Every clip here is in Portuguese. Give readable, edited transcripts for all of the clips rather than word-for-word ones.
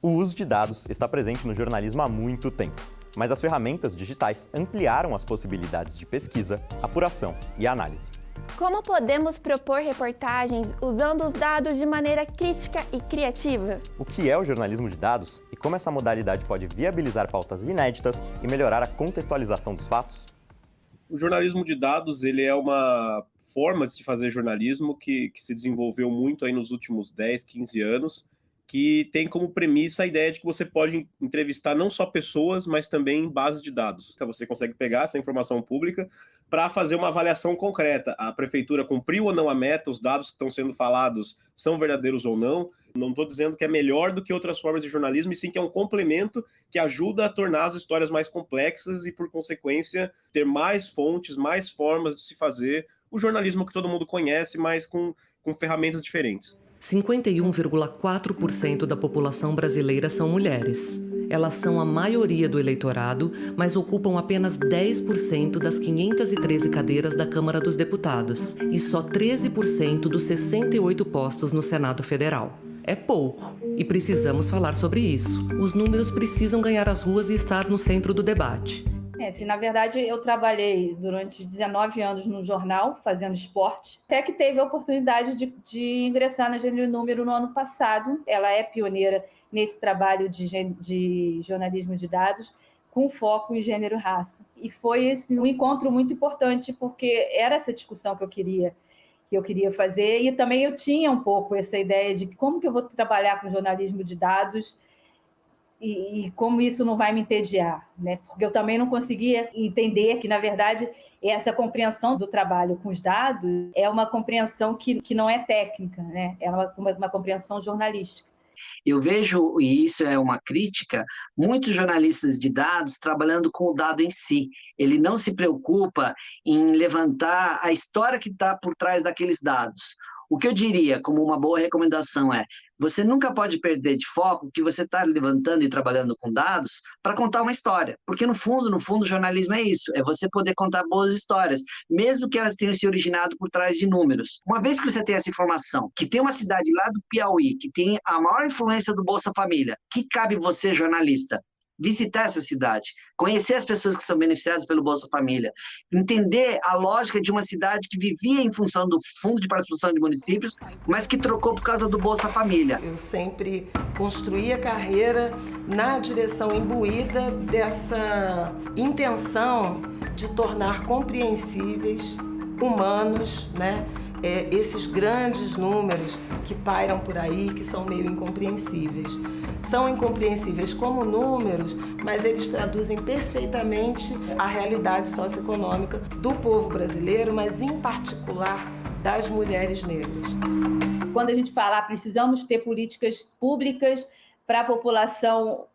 O uso de dados está presente no jornalismo há muito tempo, mas as ferramentas digitais ampliaram as possibilidades de pesquisa, apuração e análise. Como podemos propor reportagens usando os dados de maneira crítica e criativa? O que é o jornalismo de dados e como essa modalidade pode viabilizar pautas inéditas e melhorar a contextualização dos fatos? O jornalismo de dados, ele é uma forma de se fazer jornalismo que se desenvolveu muito aí nos últimos 10, 15 anos, que tem como premissa a ideia de que você pode entrevistar não só pessoas, mas também bases de dados. Você consegue pegar essa informação pública para fazer uma avaliação concreta. A prefeitura cumpriu ou não a meta, os dados que estão sendo falados são verdadeiros ou não. Não estou dizendo que é melhor do que outras formas de jornalismo, e sim que é um complemento que ajuda a tornar as histórias mais complexas e, por consequência, ter mais fontes, mais formas de se fazer o jornalismo que todo mundo conhece, mas com ferramentas diferentes. 51,4% da população brasileira são mulheres. Elas são a maioria do eleitorado, mas ocupam apenas 10% das 513 cadeiras da Câmara dos Deputados e só 13% dos 68 postos no Senado Federal. É pouco e precisamos falar sobre isso. Os números precisam ganhar as ruas e estar no centro do debate. Na verdade, eu trabalhei durante 19 anos no jornal, fazendo esporte, até que teve a oportunidade de ingressar na Gênero e Número no ano passado. Ela é pioneira nesse trabalho de jornalismo de dados, com foco em gênero e raça. E foi um encontro muito importante, porque era essa discussão que eu queria fazer, e também eu tinha um pouco essa ideia de como que eu vou trabalhar com jornalismo de dados e como isso não vai me entediar, né? Porque eu também não conseguia entender que, na verdade, essa compreensão do trabalho com os dados é uma compreensão que não é técnica, né? É uma compreensão jornalística. Eu vejo, e isso é uma crítica, muitos jornalistas de dados trabalhando com o dado em si. Ele não se preocupa em levantar a história que está por trás daqueles dados. O que eu diria como uma boa recomendação é: você nunca pode perder de foco que você está levantando e trabalhando com dados para contar uma história. Porque, no fundo, o jornalismo é isso, é você poder contar boas histórias, mesmo que elas tenham se originado por trás de números. Uma vez que você tem essa informação, que tem uma cidade lá do Piauí, que tem a maior influência do Bolsa Família, que cabe você, jornalista, visitar essa cidade, conhecer as pessoas que são beneficiadas pelo Bolsa Família, entender a lógica de uma cidade que vivia em função do Fundo de Participação de Municípios, mas que trocou por causa do Bolsa Família. Eu sempre construí a carreira na direção imbuída dessa intenção de tornar compreensíveis, humanos, né? Esses grandes números que pairam por aí, que são meio incompreensíveis. São incompreensíveis como números, mas eles traduzem perfeitamente a realidade socioeconômica do povo brasileiro, mas em particular das mulheres negras. Quando a gente fala precisamos ter políticas públicas para a população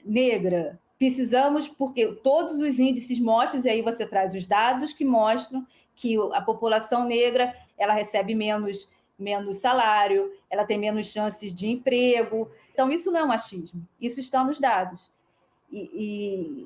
negra, precisamos, porque todos os índices mostram, e aí você traz os dados que mostram que a população negra ela recebe menos salário, ela tem menos chances de emprego. Então, isso não é um machismo, isso está nos dados.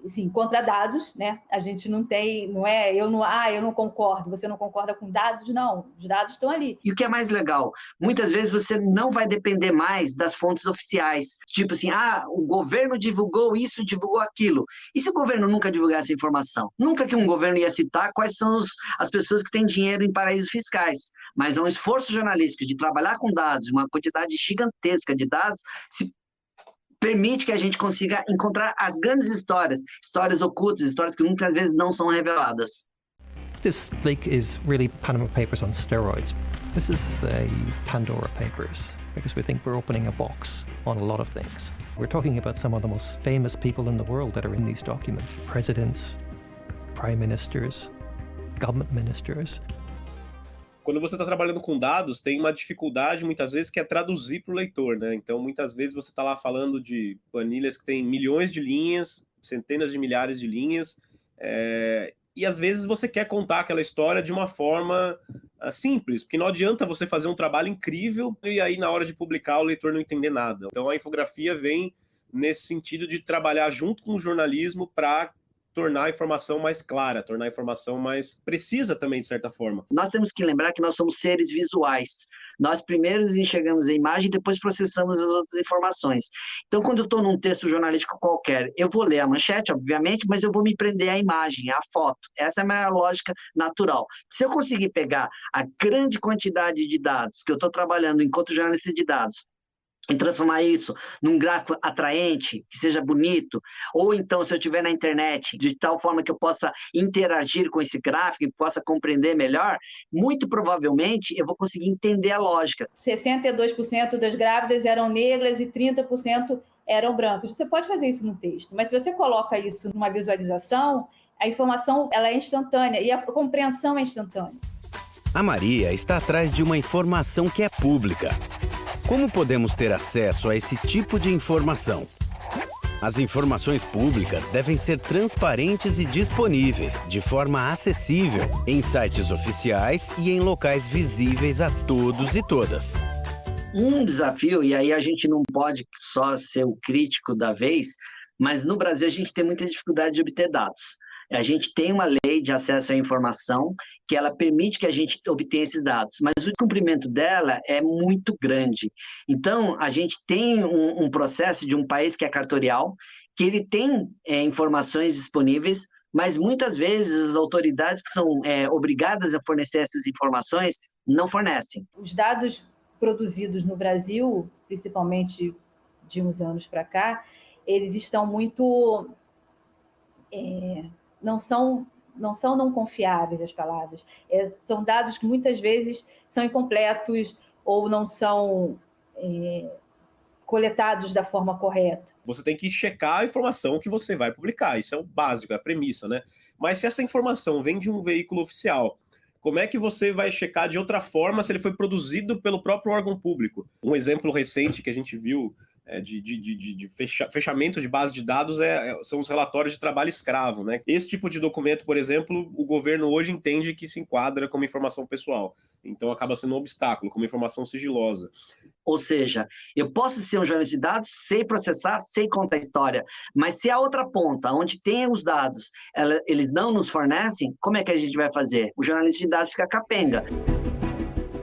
Sim, contra dados, né? A gente não tem, não é, eu não concordo, você não concorda com dados, não, os dados estão ali. E o que é mais legal, muitas vezes você não vai depender mais das fontes oficiais, tipo assim, o governo divulgou isso, divulgou aquilo. E se o governo nunca divulgasse essa informação? Nunca que um governo ia citar quais são as pessoas que têm dinheiro em paraísos fiscais, mas é um esforço jornalístico de trabalhar com dados, uma quantidade gigantesca de dados, permite que a gente consiga encontrar as grandes histórias ocultas, histórias que muitas vezes não são reveladas. This leak is really Panama Papers on steroids. This is a Pandora Papers, because we think we're opening a box on a lot of things. We're talking about some of the most famous people in the world that are in these documents. Presidents, prime ministers, government ministers. Quando você está trabalhando com dados, tem uma dificuldade, muitas vezes, que é traduzir para o leitor, né? Então, muitas vezes, você está lá falando de planilhas que têm milhões de linhas, centenas de milhares de linhas, e, às vezes, você quer contar aquela história de uma forma simples, porque não adianta você fazer um trabalho incrível e aí, na hora de publicar, o leitor não entender nada. Então, a infografia vem nesse sentido de trabalhar junto com o jornalismo para tornar a informação mais clara, tornar a informação mais precisa também, de certa forma. Nós temos que lembrar que nós somos seres visuais. Nós primeiro enxergamos a imagem e depois processamos as outras informações. Então, quando eu estou num texto jornalístico qualquer, eu vou ler a manchete, obviamente, mas eu vou me prender à imagem, à foto. Essa é a minha lógica natural. Se eu conseguir pegar a grande quantidade de dados que eu estou trabalhando enquanto jornalista de dados, e transformar isso num gráfico atraente, que seja bonito, ou então, se eu estiver na internet, de tal forma que eu possa interagir com esse gráfico e possa compreender melhor, muito provavelmente eu vou conseguir entender a lógica. 62% das grávidas eram negras e 30% eram brancas. Você pode fazer isso no texto, mas se você coloca isso numa visualização, a informação ela é instantânea e a compreensão é instantânea. A Maria está atrás de uma informação que é pública. Como podemos ter acesso a esse tipo de informação? As informações públicas devem ser transparentes e disponíveis, de forma acessível, em sites oficiais e em locais visíveis a todos e todas. Um desafio, e aí a gente não pode só ser o crítico da vez, mas no Brasil a gente tem muita dificuldade de obter dados. A gente tem uma lei de acesso à informação que ela permite que a gente obtenha esses dados, mas o cumprimento dela é muito grande. Então, a gente tem um processo de um país que é cartorial, que ele tem informações disponíveis, mas muitas vezes as autoridades que são obrigadas a fornecer essas informações não fornecem. Os dados produzidos no Brasil, principalmente de uns anos para cá, eles estão muito... Não são não confiáveis as palavras. São dados que muitas vezes são incompletos ou não são coletados da forma correta. Você tem que checar a informação que você vai publicar. Isso é o básico, é a premissa, né? Mas se essa informação vem de um veículo oficial, como é que você vai checar de outra forma se ele foi produzido pelo próprio órgão público? Um exemplo recente que a gente viu de fechamento de base de dados são os relatórios de trabalho escravo, né? Esse tipo de documento, por exemplo, o governo hoje entende que se enquadra como informação pessoal. Então acaba sendo um obstáculo, como informação sigilosa. Ou seja, eu posso ser um jornalista de dados, sei processar, sei contar a história, mas se a outra ponta, onde tem os dados, eles não nos fornecem, como é que a gente vai fazer? O jornalista de dados fica capenga.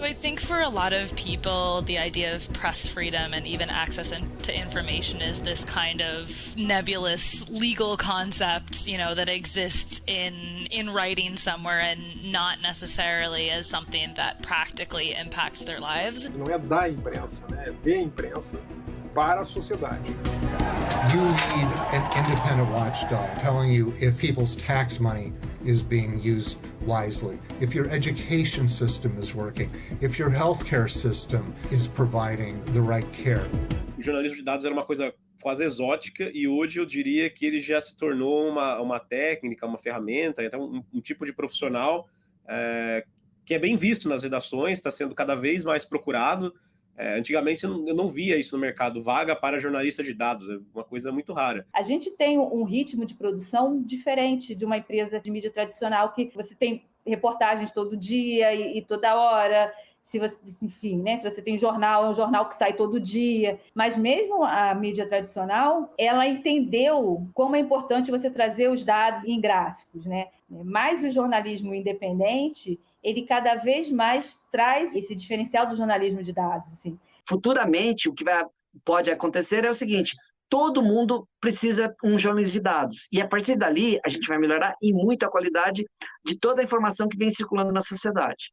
I think for a lot of people, the idea of press freedom and even access to information is this kind of nebulous legal concept, that exists in writing somewhere and not necessarily as something that practically impacts their lives. Não é da imprensa, né? É de imprensa para a sociedade. You need an independent watchdog telling you if people's tax money is being used wisely, if your education system is working, if your healthcare system is providing the right care. O jornalismo de dados era uma coisa quase exótica e hoje eu diria que ele já se tornou uma técnica, uma ferramenta, então um tipo de profissional que é bem visto nas redações, está sendo cada vez mais procurado. Antigamente eu não via isso no mercado, vaga para jornalista de dados, é uma coisa muito rara. A gente tem um ritmo de produção diferente de uma empresa de mídia tradicional, que você tem reportagens todo dia e toda hora, se você tem jornal, é um jornal que sai todo dia, mas mesmo a mídia tradicional, ela entendeu como é importante você trazer os dados em gráficos, né? Mas o jornalismo independente, ele cada vez mais traz esse diferencial do jornalismo de dados. Assim. Futuramente, o que pode acontecer é o seguinte: todo mundo precisa de um jornalista de dados. E a partir dali, a gente vai melhorar e muito a qualidade de toda a informação que vem circulando na sociedade.